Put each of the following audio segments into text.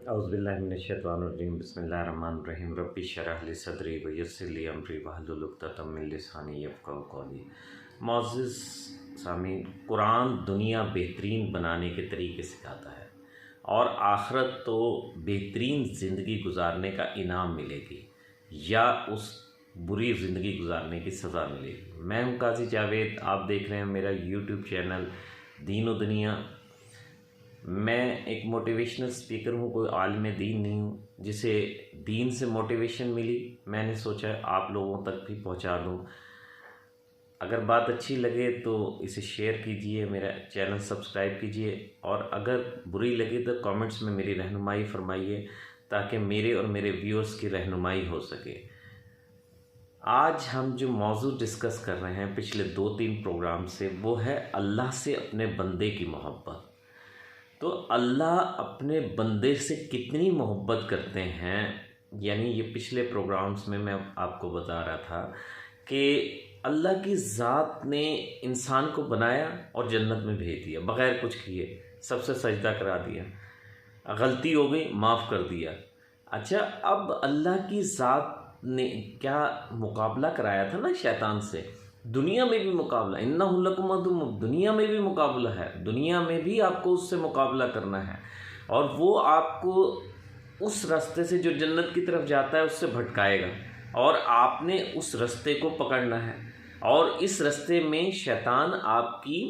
औज़ुबिल्लाहिमिनश्शैतानिर्रजीम बिस्मिल्लाहिर्रहमानिर्रहीम रब्बि इश्रह ली सदरी व यस्सिर ली अमरी वहलुल उक़दतम मिन लिसानी यफ़क़हू क़ौली। मुअज़्ज़िज़ सामीन, कुरान दुनिया बेहतरीन बनाने के तरीके सिखाता है और आखिरत तो बेहतरीन ज़िंदगी गुजारने का इनाम मिलेगी या उस बुरी ज़िंदगी गुजारने की सज़ा मिलेगी। मैं हूँ काज़ी जावेद, आप देख रहे हैं मेरा यूट्यूब चैनल दीन व दुनिया। मैं एक मोटिवेशनल स्पीकर हूँ, कोई आलिम दीन नहीं हूँ। जिसे दीन से मोटिवेशन मिली, मैंने सोचा आप लोगों तक भी पहुँचा दूँ। अगर बात अच्छी लगे तो इसे शेयर कीजिए, मेरा चैनल सब्सक्राइब कीजिए और अगर बुरी लगे तो कमेंट्स में मेरी रहनुमाई फरमाइए ताकि मेरे और मेरे व्यूअर्स की रहनुमाई हो सके। आज हम जो मौजू डिस्कस कर रहे हैं पिछले 2-3 प्रोग्राम से, वो है अल्लाह से अपने बंदे की मोहब्बत। तो अल्लाह अपने बंदे से कितनी मोहब्बत करते हैं, यानी ये पिछले प्रोग्राम्स में मैं आपको बता रहा था कि अल्लाह की ज़ात ने इंसान को बनाया और जन्नत में भेज दिया बग़ैर कुछ किए, सबसे सजदा करा दिया, गलती हो गई माफ़ कर दिया। अच्छा, अब अल्लाह की ज़ात ने क्या मुकाबला कराया था ना शैतान से, दुनिया में भी मुकाबला, इन्नहु लकुम अदुव्वुन, दुनिया में भी मुकाबला है, दुनिया में भी आपको उससे मुकाबला करना है और वो आपको उस रास्ते से जो जन्नत की तरफ जाता है उससे भटकाएगा और आपने उस रास्ते को पकड़ना है। और इस रास्ते में शैतान आपकी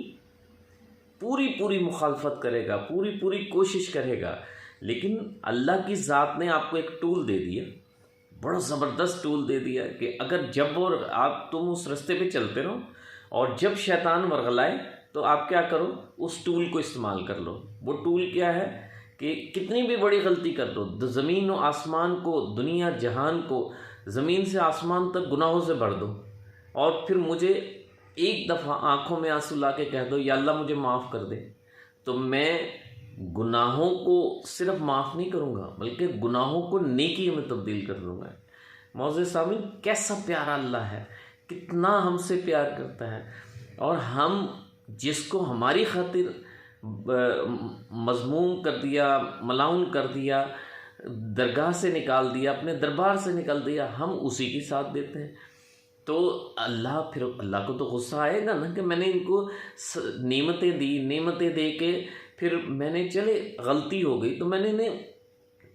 पूरी पूरी मुखालफत करेगा, पूरी पूरी कोशिश करेगा, लेकिन अल्लाह की ज़ात ने आपको एक टूल दे दिया, बड़ा ज़बरदस्त टूल दे दिया कि अगर जब और तुम उस रास्ते पे चलते रहो और जब शैतान वरगलाए तो आप क्या करो, उस टूल को इस्तेमाल कर लो। वो टूल क्या है कि कितनी भी बड़ी गलती कर दो, ज़मीन और आसमान को, दुनिया जहान को, ज़मीन से आसमान तक गुनाहों से भर दो और फिर मुझे एक दफ़ा आँखों में आंसू ला के कह दो या अल्लाह मुझे माफ़ कर दे, तो मैं गुनाहों को सिर्फ माफ़ नहीं करूँगा बल्कि गुनाहों को नेकी में तब्दील कर दूँगा। मौज़े सामीन, कैसा प्यारा अल्लाह है, कितना हमसे प्यार करता है। और हम जिसको हमारी खातिर मज़मूम कर दिया, मलाउन कर दिया, दरगाह से निकाल दिया, अपने दरबार से निकाल दिया, हम उसी की साथ देते हैं। तो फिर अल्लाह को तो गुस्सा आएगा ना कि मैंने इनको नेमतें दी, नेमतें दे के फिर मैंने, चले गलती हो गई तो मैंने इन्हें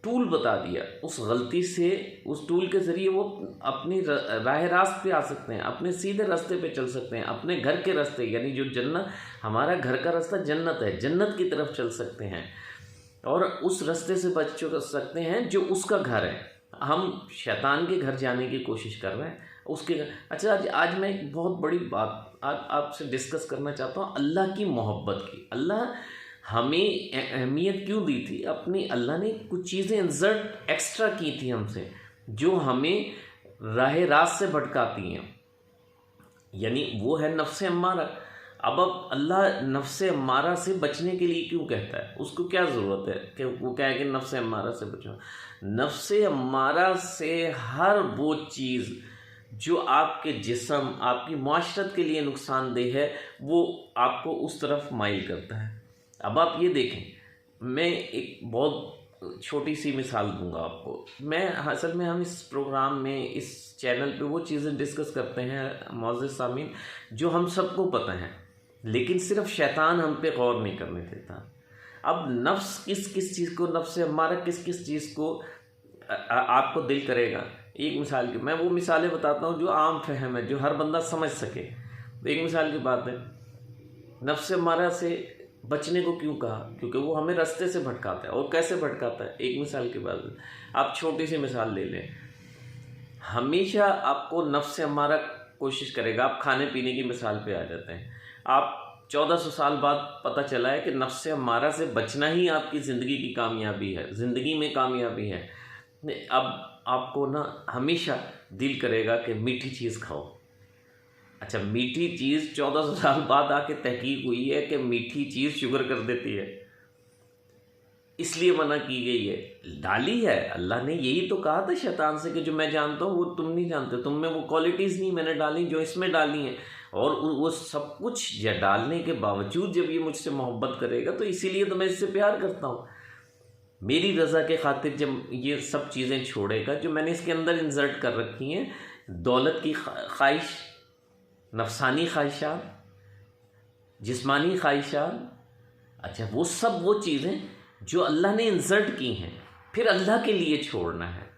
टूल बता दिया, उस गलती से, उस टूल के ज़रिए वो अपनी राह रास्त पे आ सकते हैं, अपने सीधे रास्ते पे चल सकते हैं, अपने घर के रास्ते, यानी जो जन्नत, हमारा घर का रास्ता जन्नत है, जन्नत की तरफ चल सकते हैं और उस रास्ते से बच सकते हैं जो उसका घर है। हम शैतान के घर जाने की कोशिश कर रहे हैं, उसके घर। अच्छा, आज मैं एक बहुत बड़ी बात आपसे डिस्कस करना चाहता हूँ, अल्लाह की मोहब्बत की। अल्लाह हमें अहमियत क्यों दी थी अपनी, अल्लाह ने कुछ चीज़ें इंसर्ट एक्स्ट्रा की थी हमसे जो हमें राह रास्त से भटकाती हैं, यानी वो है नफ्स अम्मारा। अब अल्लाह नफ्स अम्मारा से बचने के लिए क्यों कहता है, उसको क्या ज़रूरत है कि वो क्या है कि नफ्स अम्मारा से बचो। नफ्स अम्मारा से हर वो चीज़ जो आपके जिस्म, आपकी माशरत के लिए नुकसानदेह है, वो आपको उस तरफ माइल करता है। अब आप ये देखें, मैं एक बहुत छोटी सी मिसाल दूंगा आपको। मैं असल में, हम इस प्रोग्राम में, इस चैनल पे वो चीज़ें डिस्कस करते हैं मौज़ूद सामीन जो हम सबको पता है, लेकिन सिर्फ शैतान हम पे गौर नहीं करने देता। अब नफ्स किस किस चीज़ को, नफ्स हमारा किस किस चीज़ को आपको दिल करेगा। एक मिसाल की मैं वो मिसालें बताता हूँ जो आम फहम है, जो हर बंदा समझ सके। एक मिसाल की बात है, नफ्स हमारा से बचने को क्यों कहा, क्योंकि वो हमें रास्ते से भटकाता है। और कैसे भटकाता है, एक मिसाल की बात है, आप छोटी सी मिसाल ले लें। हमेशा आपको नफ्स हमारा कोशिश करेगा, आप खाने पीने की मिसाल पे आ जाते हैं। आप 1400 साल बाद पता चला है कि नफ्स हमारा से बचना ही आपकी ज़िंदगी की कामयाबी है, ज़िंदगी में कामयाबी है। अब आपको ना हमेशा दिल करेगा कि मीठी चीज़ खाओ। अच्छा, मीठी चीज़ 1400 साल बाद आके तहकीक हुई है कि मीठी चीज़ शुगर कर देती है, इसलिए मना की गई है। डाली है अल्लाह ने, यही तो कहा था शैतान से कि जो मैं जानता हूँ वो तुम नहीं जानते, तुम में वो क्वालिटीज़ नहीं मैंने डाली जो इसमें डाली हैं। और वो सब कुछ डालने के बावजूद जब ये मुझसे मोहब्बत करेगा तो इसीलिए तो मैं इससे प्यार करता हूँ। मेरी रज़ा के खातिर जब ये सब चीज़ें छोड़ेगा जो मैंने इसके अंदर इंसर्ट कर रखी हैं, दौलत की ख्वाहिश, नफसानी ख्वाहिशात, जिस्मानी ख्वाहिशात, अच्छा वो सब वो चीज़ें जो अल्लाह ने इंसर्ट की हैं, फिर अल्लाह के लिए छोड़ना है।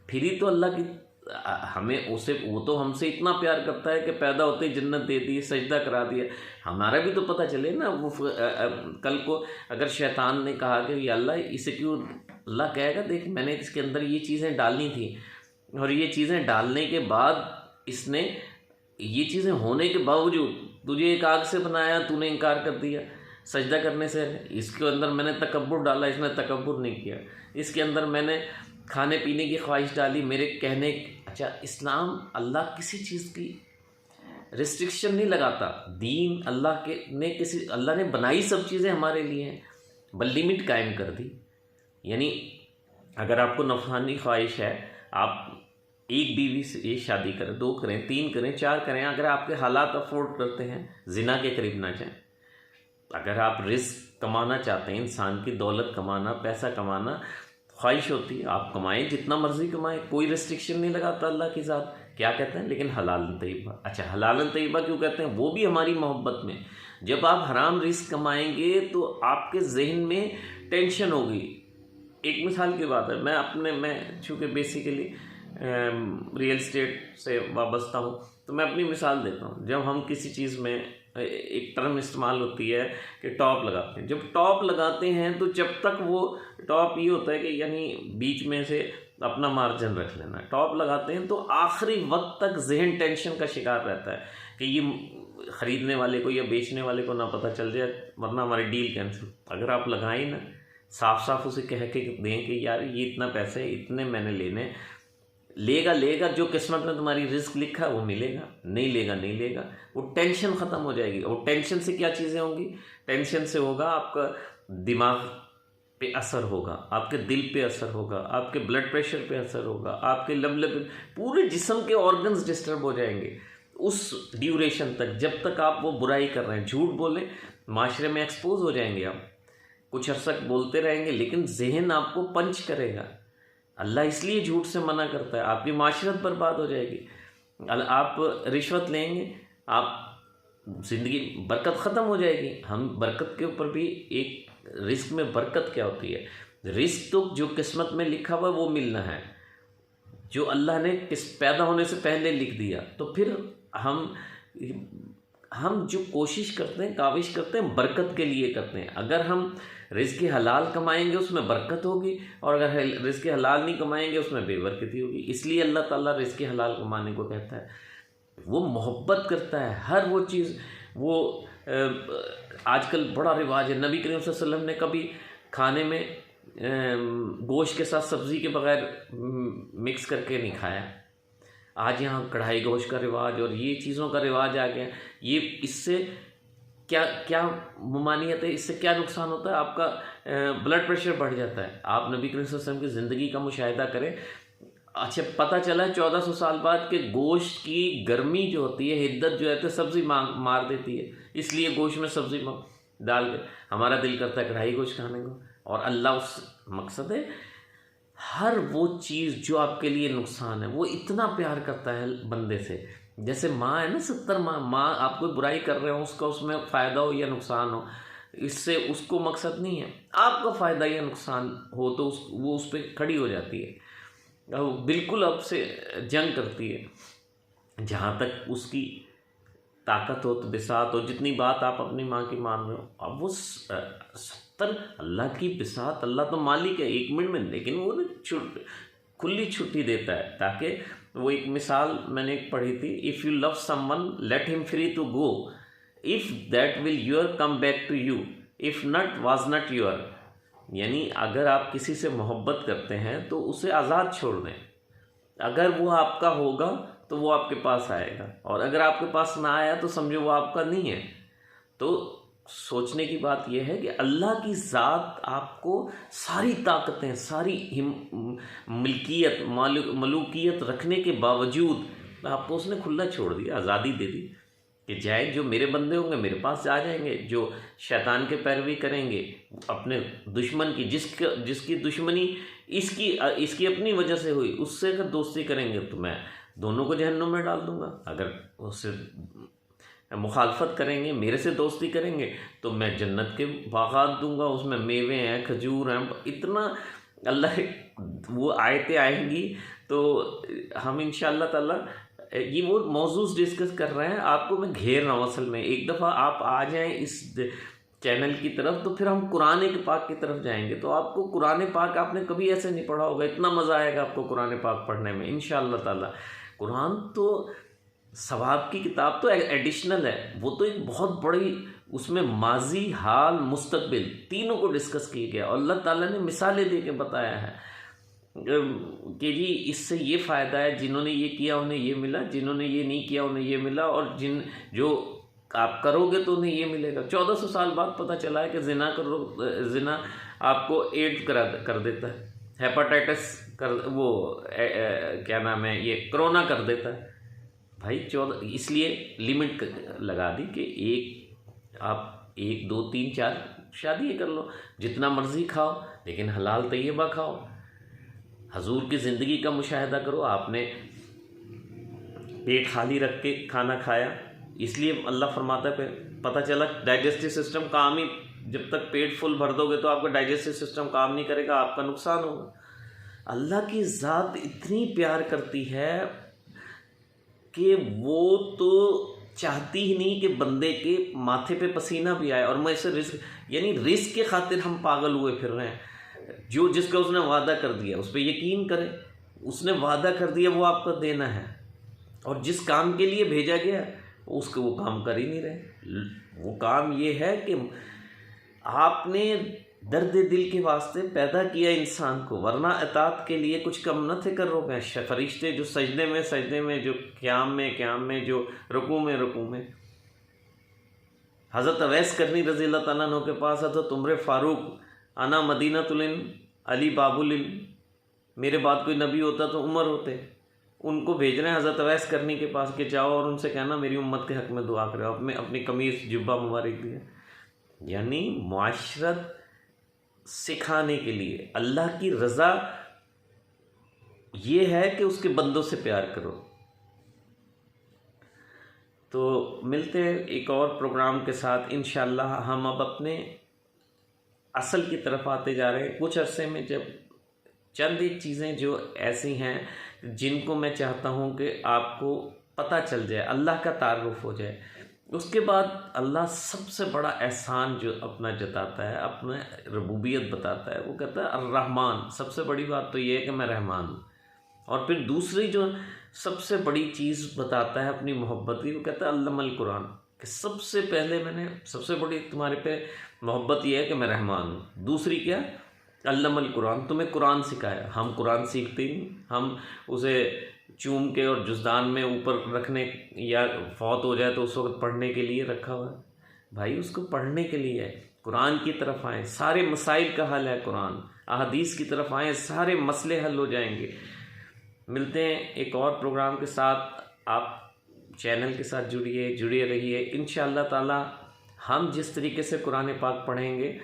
फिर ही तो अल्लाह की हमें उसे, वो तो हमसे इतना प्यार करता है कि पैदा होते ही जन्नत दे दी, सजदा करा दिया। हमारा भी तो पता चले ना। वो कल को अगर शैतान ने कहा कि या अल्लाह इसे क्यों, अल्लाह कहेगा देख मैंने इसके अंदर ये चीज़ें डालनी थी और ये चीज़ें डालने के बाद इसने ये चीज़ें होने के बावजूद तुझे एक आग से बनाया, तूने इनकार कर दिया सजदा करने से। इसके अंदर मैंने तकब्बुर डाला, इसने तकब्बुर नहीं किया। इसके अंदर मैंने खाने पीने की ख्वाहिश डाली, मेरे कहने। अच्छा, इस्लाम अल्लाह किसी चीज़ की रिस्ट्रिक्शन नहीं लगाता। दीन अल्लाह के ने अल्लाह ने बनाई सब चीज़ें हमारे लिए हैं, बल लिमिट कायम कर दी। यानी अगर आपको नफसानी ख्वाहिश है, आप एक बीवी से शादी करें, 2 करें, 3 करें, 4 करें, अगर आपके हालात अफोर्ड करते हैं, जिना के करीब ना जाएं। अगर आप रिस्क कमाना चाहते हैं, इंसान की दौलत कमाना, पैसा कमाना ख्वाहिश होती है, आप कमाएं, जितना मर्जी कमाएं, कोई रिस्ट्रिक्शन नहीं लगाता अल्लाह के साथ। क्या कहते हैं लेकिन हलालन तय्यबा। अच्छा, हलालन तय्यबा क्यों कहते हैं? वो भी हमारी मोहब्बत में। जब आप हराम रिस्क कमाएंगे तो आपके जहन में टेंशन होगी। एक मिसाल की बात है, मैं चूँकि बेसिकली रियल स्टेट से वाबस्ता हूँ, तो मैं अपनी मिसाल देता हूँ। जब हम किसी चीज़ में एक टर्म इस्तेमाल होती है कि टॉप लगाते हैं, जब टॉप लगाते हैं तो जब तक वो टॉप ये होता है कि यानी बीच में से अपना मार्जिन रख लेना। टॉप लगाते हैं तो आखिरी वक्त तक जहन टेंशन का शिकार रहता है कि ये ख़रीदने वाले को या बेचने वाले को ना पता चल जाए, वरना हमारी डील कैंसिल। अगर आप लगाएं ना, साफ साफ उसे कह के दें कि यार ये इतना पैसे, इतने मैंने लेने, लेगा, जो किस्मत में तुम्हारी रिस्क लिखा है वो मिलेगा, नहीं लेगा नहीं लेगा। वो टेंशन ख़त्म हो जाएगी। और टेंशन से क्या चीज़ें होंगी? टेंशन से होगा आपका दिमाग पे असर होगा, आपके दिल पे असर होगा, आपके ब्लड प्रेशर पे असर होगा, आपके लब पूरे जिस्म के ऑर्गन्स डिस्टर्ब हो जाएंगे उस ड्यूरेशन तक, जब तक आप वो बुराई कर रहे हैं। झूठ बोले, माशरे में एक्सपोज हो जाएंगे आप, कुछ अरसा बोलते रहेंगे, लेकिन जहन आपको पंच करेगा। अल्लाह इसलिए झूठ से मना करता है, आपकी माशरत बर्बाद हो जाएगी। आप रिश्वत लेंगे, आप ज़िंदगी बरकत ख़त्म हो जाएगी। हम बरकत के ऊपर भी एक रिस्क में बरकत क्या होती है? रिस्क तो जो किस्मत में लिखा हुआ वो मिलना है, जो अल्लाह ने पैदा होने से पहले लिख दिया। तो फिर हम जो कोशिश करते हैं, काविश करते हैं, बरकत के लिए करते हैं। अगर हम रिज़्क़ हलाल कमाएंगे उसमें बरकत होगी, और अगर रिज़्क़ हलाल नहीं कमाएंगे उसमें बेबरकती होगी। इसलिए अल्लाह ताला रिज़्क़ हलाल कमाने को कहता है। वो मोहब्बत करता है हर वो चीज़। वो आजकल बड़ा रिवाज है, नबी करीम सल्लल्लाहु अलैहि वसल्लम ने कभी खाने में गोश्त के साथ सब्ज़ी के बगैर मिक्स करके नहीं खाया। आज यहाँ कढ़ाई गोश्त का रिवाज और ये चीज़ों का रिवाज आ गया। ये इससे क्या ममानियत है? इससे क्या नुकसान होता है? आपका ब्लड प्रेशर बढ़ जाता है। आप नबी करीम सल्लल्लाहु अलैहि वसल्लम की ज़िंदगी का मुशाहिदा करें। अच्छा, पता चला 1400 साल बाद के गोश्त की गर्मी जो होती है, हिद्दत जो है, तो सब्ज़ी मार देती है। इसलिए गोश्त में सब्ज़ी डाल के हमारा दिल करता है कढ़ाई गोश्त खाने को। और अल्लाह उस मकसद है, हर वो चीज़ जो आपके लिए नुकसान है, वो इतना प्यार करता है बंदे से। जैसे माँ है ना, 70 माँ आप कोई बुराई कर रहे हो, उसका उसमें फ़ायदा हो या नुकसान हो, इससे उसको मकसद नहीं है। आपका फ़ायदा या नुकसान हो तो वो उस पर खड़ी हो जाती है, बिल्कुल आपसे जंग करती है। जहाँ तक उसकी ताकत हो, तो बिसात हो, जितनी बात आप अपनी माँ की मान रहे हो, अब वो 70 अल्लाह की बिसात। अल्लाह तो मालिक है 1 मिनट में, लेकिन वो खुली छुट्टी देता है। ताकि वो एक मिसाल मैंने पढ़ी थी, if you love someone let him free to go, if that will your come back to you, if not was not your. यानी अगर आप किसी से मोहब्बत करते हैं तो उसे आज़ाद छोड़ दें। अगर वो आपका होगा तो वो आपके पास आएगा, और अगर आपके पास ना आया तो समझो वो आपका नहीं है। तो सोचने की बात यह है कि अल्लाह की ज़ात आपको सारी ताकतें, सारी मिल्कियत, मलूकियत रखने के बावजूद आपको उसने खुला छोड़ दिया, आज़ादी दे दी। कि जाए जो मेरे बंदे होंगे मेरे पास आ जाएंगे, जो शैतान के पैरवी करेंगे अपने दुश्मन की, जिसकी दुश्मनी इसकी अपनी वजह से हुई, उससे अगर दोस्ती करेंगे तो मैं दोनों को जहन्नुम में डाल दूंगा। अगर उससे मुखालफत करेंगे, मेरे से दोस्ती करेंगे, तो मैं जन्नत के बागात दूंगा, उसमें मेवे हैं, खजूर हैं, इतना अल्लाह वो आयतें आएंगी। तो हम इंशाअल्लाह ताला ये वो मौजूद डिस्कस कर रहे हैं, आपको मैं घेर रहा हूँ। असल में एक दफ़ा आप आ जाएं इस चैनल की तरफ, तो फिर हम कुरान पाक की तरफ जाएंगे। तो आपको कुरान पाक आपने कभी ऐसे नहीं पढ़ा होगा, इतना मज़ा आएगा आपको कुरान पाक पढ़ने में इंशाअल्लाह ताला। कुरान तो सवाब की किताब तो एडिशनल है, वो तो एक बहुत बड़ी, उसमें माजी, हाल, मुस्तकबिल तीनों को डिस्कस किया गया और अल्लाह ताला ने मिसालें दे के बताया है कि जी इससे ये फ़ायदा है, जिन्होंने ये किया उन्हें ये मिला, जिन्होंने ये नहीं किया उन्हें ये मिला, और जो आप करोगे तो उन्हें ये मिलेगा। 1400 साल बाद पता चला है कि जिना आपको एड्स कर देता है, हेपाटाइटिस क्या नाम है, ये कोरोना कर देता है भाई। 14 इसलिए लिमिट लगा दी कि आप 1 2 3 4 शादी कर लो, जितना मर्ज़ी खाओ, लेकिन हलाल तैयबा खाओ। हजूर की ज़िंदगी का मुशाहिदा करो, आपने पेट खाली रख के खाना खाया, इसलिए अल्लाह फरमाता है पता चला डाइजेस्टिव सिस्टम काम ही, जब तक पेट फुल भर दोगे तो आपका डाइजेस्टिव सिस्टम काम नहीं करेगा, आपका नुकसान होगा। अल्लाह की ज़ात इतनी प्यार करती है कि वो तो चाहती ही नहीं कि बंदे के माथे पे पसीना भी आए। और मैं इसे रिस्क के खातिर हम पागल हुए फिर रहे हैं। जिसका उसने वादा कर दिया उस पर यकीन करें, उसने वादा कर दिया वो आपका देना है, और जिस काम के लिए भेजा गया उसको वो काम कर ही नहीं रहे। वो काम ये है कि आपने दर्द दिल के वास्ते पैदा किया इंसान को, वरना इताअत के लिए कुछ कम न थे कर रोके। फरिश्ते जो सजदे में, जो क़याम में, जो रुकू में। हज़रत अवैस करनी रज़ी अल्लाह तआला अन्हु के पास था, तुमरे फ़ारूक आना मदीनतुल अली बाबुल, मेरे बाद कोई नबी होता तो उमर होते। उनको भेज रहे हैं हज़रत अवैस करनी के पास कि जाओ और उनसे कहना मेरी उम्मत के हक़ में दुआ करो, अपनी कमीज़ जुब्बा मुबारक दिया। यानी मुआशरत सिखाने के लिए अल्लाह की रज़ा ये है कि उसके बंदों से प्यार करो। तो मिलते हैं एक और प्रोग्राम के साथ इंशाअल्लाह। हम अब अपने असल की तरफ आते जा रहे हैं। कुछ अरसे में जब चंद एक चीज़ें जो ऐसी हैं जिनको मैं चाहता हूँ कि आपको पता चल जाए, अल्लाह का तारुफ हो जाए। उसके बाद अल्लाह सबसे बड़ा एहसान जो अपना जताता है, अपना रबूबियत बताता है, वो कहता है अर्रहमान। सबसे बड़ी बात तो ये है कि मैं रहमान हूँ। और फिर दूसरी जो सबसे बड़ी चीज़ बताता है अपनी मोहब्बत की, वो कहता है अल्लमल कुरान, कि सबसे पहले मैंने सबसे बड़ी तुम्हारे पे मोहब्बत ये है कि मैं रहमान हूँ। दूसरी क्या, अल्लमल कुरान, तुम्हें कुरान सिखाया। हम कुरान सीखते नहीं, हम उसे चूम के और जुज़दान में ऊपर रखने, या फौत हो जाए तो उस वक्त पढ़ने के लिए रखा हुआ है। भाई उसको पढ़ने के लिए है। कुरान की तरफ आएँ, सारे मसाइल का हल है कुरान। अहदीस की तरफ आएँ, सारे मसले हल हो जाएंगे। मिलते हैं एक और प्रोग्राम के साथ। आप चैनल के साथ जुड़े रहिए। इंशाअल्लाह ताला हम जिस तरीके से कुरान पाक पढ़ेंगे,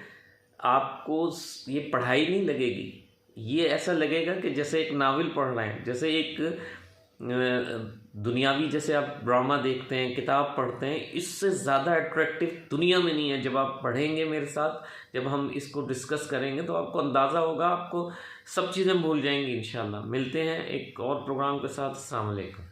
आपको ये पढ़ाई नहीं लगेगी, ये ऐसा लगेगा कि जैसे एक नावल पढ़ रहे हैं, जैसे एक दुनियावी, जैसे आप ड्रामा देखते हैं, किताब पढ़ते हैं, इससे ज़्यादा अट्रैक्टिव दुनिया में नहीं है। जब आप पढ़ेंगे मेरे साथ, जब हम इसको डिस्कस करेंगे, तो आपको अंदाज़ा होगा, आपको सब चीज़ें भूल जाएंगी इंशाअल्लाह। मिलते हैं एक और प्रोग्राम के साथ। अस्सलाम वालेकुम।